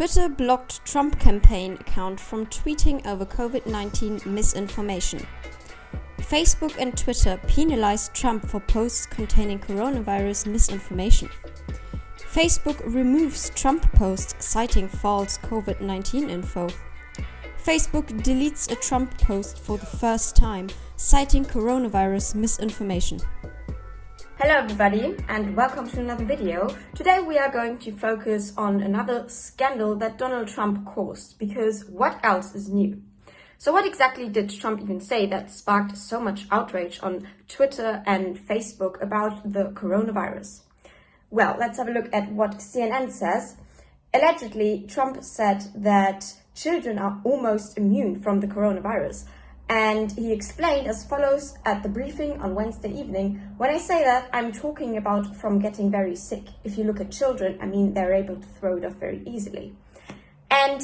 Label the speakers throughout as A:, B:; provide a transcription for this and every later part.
A: Twitter blocked Trump campaign account from tweeting over COVID-19 misinformation. Facebook and Twitter penalized Trump for posts containing coronavirus misinformation. Facebook removes Trump post citing false COVID-19 info. Facebook deletes a Trump post for the first time, citing coronavirus misinformation.
B: Hello everybody and welcome to another video. Today we are going to focus on another scandal that Donald Trump caused, because what else is new? So what exactly did Trump even say that sparked so much outrage on Twitter and Facebook about the coronavirus? Well, let's have a look at what CNN says. Allegedly, Trump said that children are almost immune from the coronavirus. And he explained as follows at the briefing on Wednesday evening: when I say that, I'm talking about from getting very sick. If you look at children, I mean, they're able to throw it off very easily. And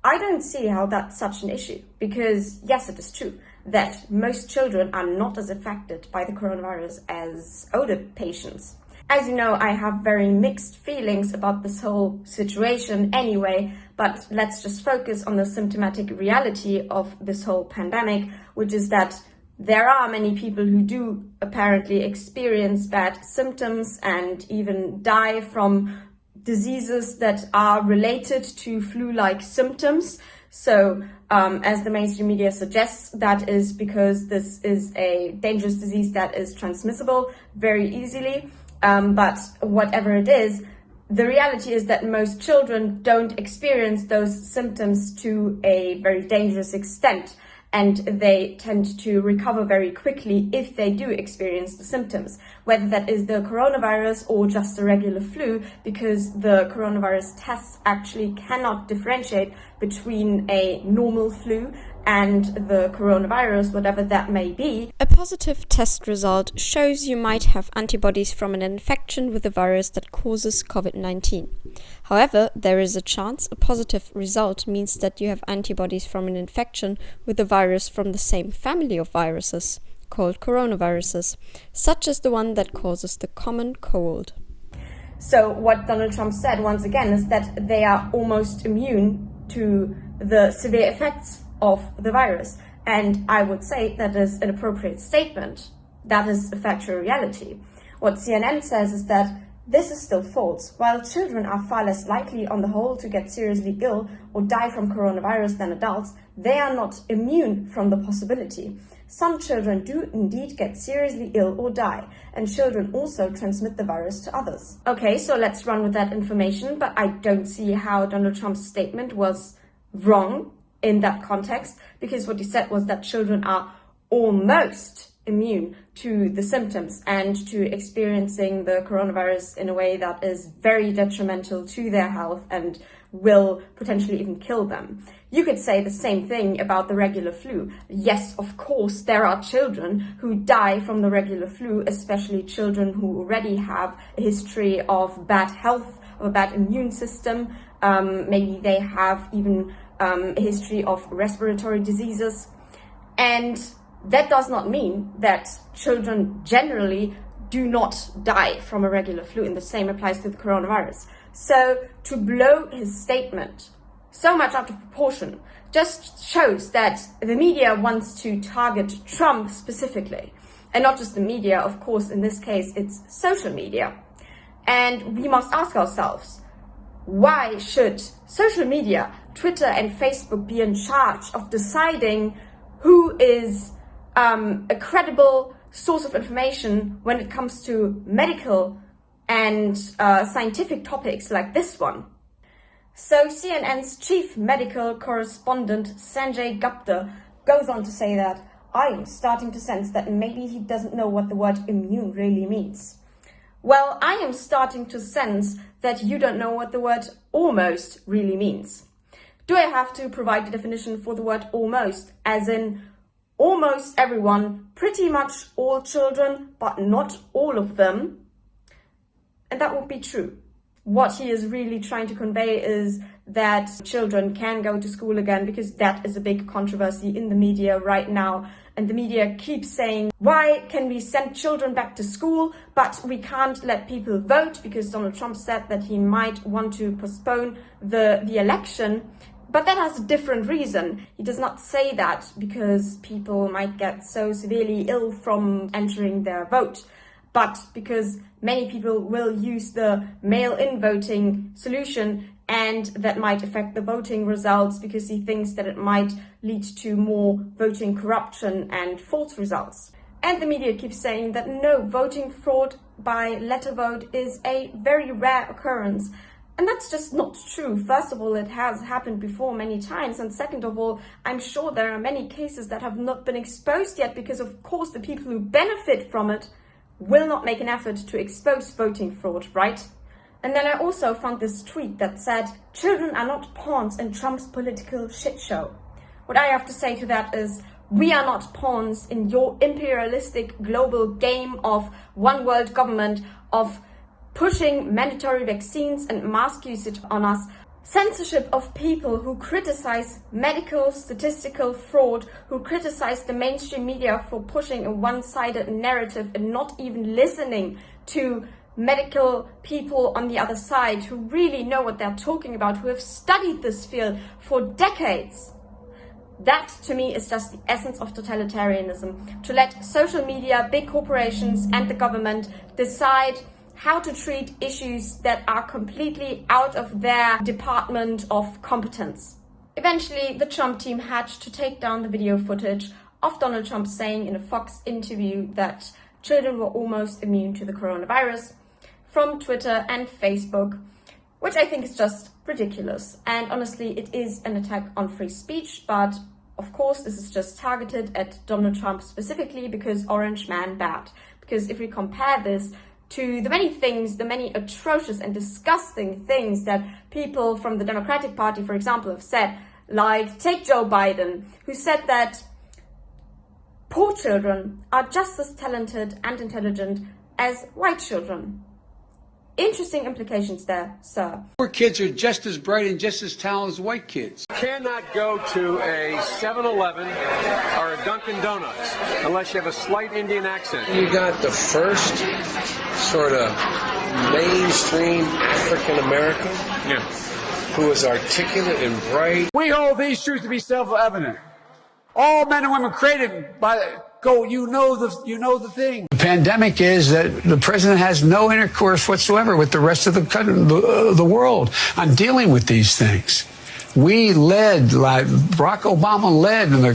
B: I don't see how that's such an issue, because yes, it is true that most children are not as affected by the coronavirus as older patients. As you know, I have very mixed feelings about this whole situation anyway, but let's just focus on the symptomatic reality of this whole pandemic, which is that there are many people who do apparently experience bad symptoms and even die from diseases that are related to flu-like symptoms. So, as the mainstream media suggests, that is because this is a dangerous disease that is transmissible very easily. But whatever it is, the reality is that most children don't experience those symptoms to a very dangerous extent, and they tend to recover very quickly if they do experience the symptoms, whether that is the coronavirus or just a regular flu, because the coronavirus tests actually cannot differentiate between a normal flu and the coronavirus, whatever that may be.
A: A positive test result shows you might have antibodies from an infection with the virus that causes COVID-19. However, there is a chance a positive result means that you have antibodies from an infection with a virus from the same family of viruses, called coronaviruses, such as the one that causes the common cold.
B: So what Donald Trump said once again is that they are almost immune to the severe effects of the virus. And I would say that is an appropriate statement. That is a factual reality. What CNN says is that this is still false. While children are far less likely on the whole to get seriously ill or die from coronavirus than adults, they are not immune from the possibility. Some children do indeed get seriously ill or die, and children also transmit the virus to others. Okay, so let's run with that information, but I don't see how Donald Trump's statement was wrong in that context, because what he said was that children are almost immune to the symptoms and to experiencing the coronavirus in a way that is very detrimental to their health and will potentially even kill them. You could say the same thing about the regular flu. Yes, of course, there are children who die from the regular flu, especially children who already have a history of bad health, of a bad immune system. Maybe they have even a history of respiratory diseases. And that does not mean that children generally do not die from a regular flu, and the same applies to the coronavirus. So to blow his statement so much out of proportion just shows that the media wants to target Trump specifically. And not just the media, of course, in this case, it's social media. And we must ask ourselves, why should social media, Twitter and Facebook, be in charge of deciding who is a credible source of information when it comes to medical and scientific topics like this one? So CNN's chief medical correspondent Sanjay Gupta goes on to say that I am starting to sense that maybe he doesn't know what the word immune really means. Well, I am starting to sense that you don't know what the word almost really means. Do I have to provide the definition for the word almost, as in almost everyone, pretty much all children, but not all of them? And that would be true. What he is really trying to convey is that children can go to school again, because that is a big controversy in the media right now. And the media keeps saying, why can we send children back to school, but we can't let people vote, because Donald Trump said that he might want to postpone the election. But that has a different reason. He does not say that because people might get so severely ill from entering their vote, but because many people will use the mail-in voting solution, and that might affect the voting results because he thinks that it might lead to more voting corruption and false results. And the media keeps saying that no, voting fraud by letter vote is a very rare occurrence. And that's just not true. First of all, it has happened before many times. And second of all, I'm sure there are many cases that have not been exposed yet, because of course the people who benefit from it will not make an effort to expose voting fraud, right? And then I also found this tweet that said, children are not pawns in Trump's political shit show. What I have to say to that is, we are not pawns in your imperialistic global game of one world government, of pushing mandatory vaccines and mask usage on us. Censorship of people who criticize medical statistical fraud, who criticize the mainstream media for pushing a one-sided narrative and not even listening to medical people on the other side who really know what they're talking about, who have studied this field for decades. That, to me, is just the essence of totalitarianism. To let social media, big corporations and the government decide how to treat issues that are completely out of their department of competence. Eventually, the Trump team had to take down the video footage of Donald Trump saying in a Fox interview that children were almost immune to the coronavirus from Twitter and Facebook, which I think is just ridiculous. And honestly, it is an attack on free speech, but of course, this is just targeted at Donald Trump specifically because Orange Man bad. Because if we compare this to the many things, the many atrocious and disgusting things that people from the Democratic Party, for example, have said, like take Joe Biden, who said that poor children are just as talented and intelligent as white children. Interesting implications there, sir.
C: Poor kids are just as bright and just as talented as white kids.
D: You cannot go to a 7-Eleven or a Dunkin' Donuts unless you have a slight Indian accent.
E: You got the first sort of mainstream African American who is articulate and bright.
C: We hold these truths to be self-evident. All men and women created by you know the thing. The pandemic is that the president has no intercourse whatsoever with the rest of the world on dealing with these things. We led, like Barack Obama led in the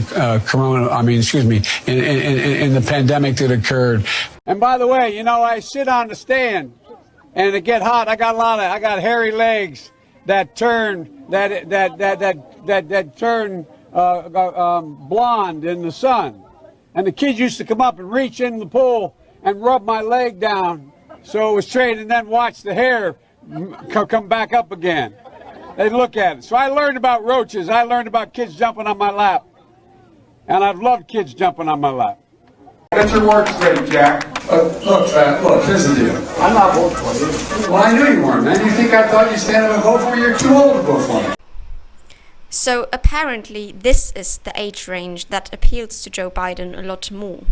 C: in the pandemic that occurred. And by the way, you know, I sit on the stand and it get hot. I got hairy legs that turn blonde in the sun. And the kids used to come up and reach in the pool and rub my leg down so it was straight, and then watch the hair come back up again. They'd look at it. So I learned about roaches. I learned about kids jumping on my lap. And I've loved kids jumping on my lap.
F: Get your work straight, Jack.
C: Look, here's the deal. I'm not voting for you. Well, I knew you weren't, man. You think I thought you'd stand up and vote for me? You're too old to vote for me.
A: So apparently this is the age range that appeals to Joe Biden a lot more.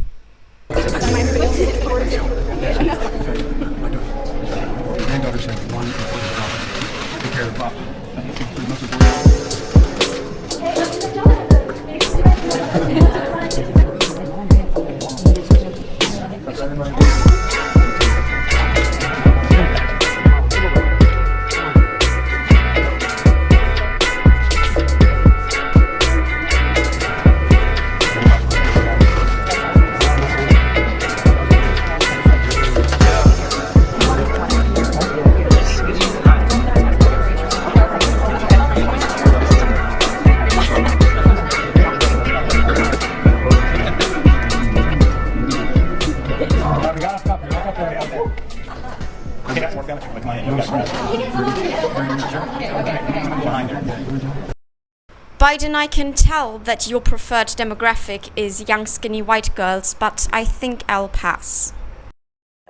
A: Biden, I can tell that your preferred demographic is young, skinny white girls, but I think I'll pass.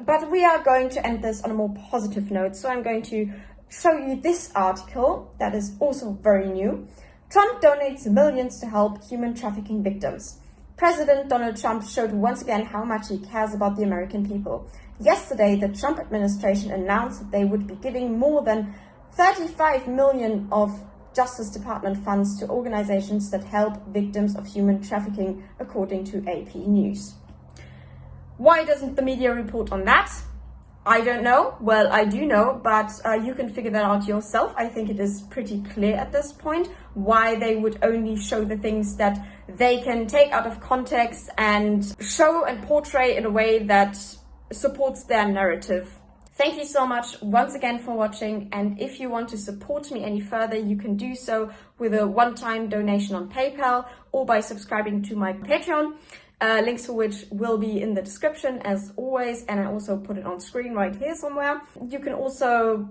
B: But we are going to end this on a more positive note, so I'm going to show you this article that is also very new. Trump donates millions to help human trafficking victims. President Donald Trump showed once again how much he cares about the American people. Yesterday, the Trump administration announced that they would be giving more than 35 million of Justice Department funds to organizations that help victims of human trafficking, according to AP News. Why doesn't the media report on that? I don't know. Well, I do know, but you can figure that out yourself. I think it is pretty clear at this point why they would only show the things that they can take out of context and show and portray in a way that supports their narrative. Thank you so much once again for watching, and if you want to support me any further, you can do so with a one-time donation on PayPal or by subscribing to my Patreon. Links for which will be in the description as always, and I also put it on screen right here somewhere. You can also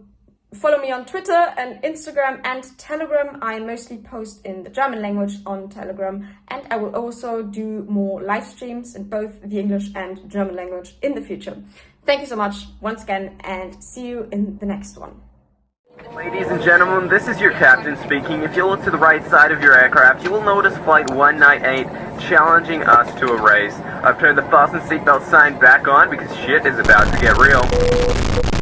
B: follow me on Twitter and Instagram and Telegram. I mostly post in the German language on Telegram, and I will also do more live streams in both the English and German language in the future. Thank you so much once again, and see you in the next one.
G: Ladies and gentlemen, this is your captain speaking. If you look to the right side of your aircraft, you will notice Flight 198 challenging us to a race. I've turned the fasten seatbelt sign back on because shit is about to get real.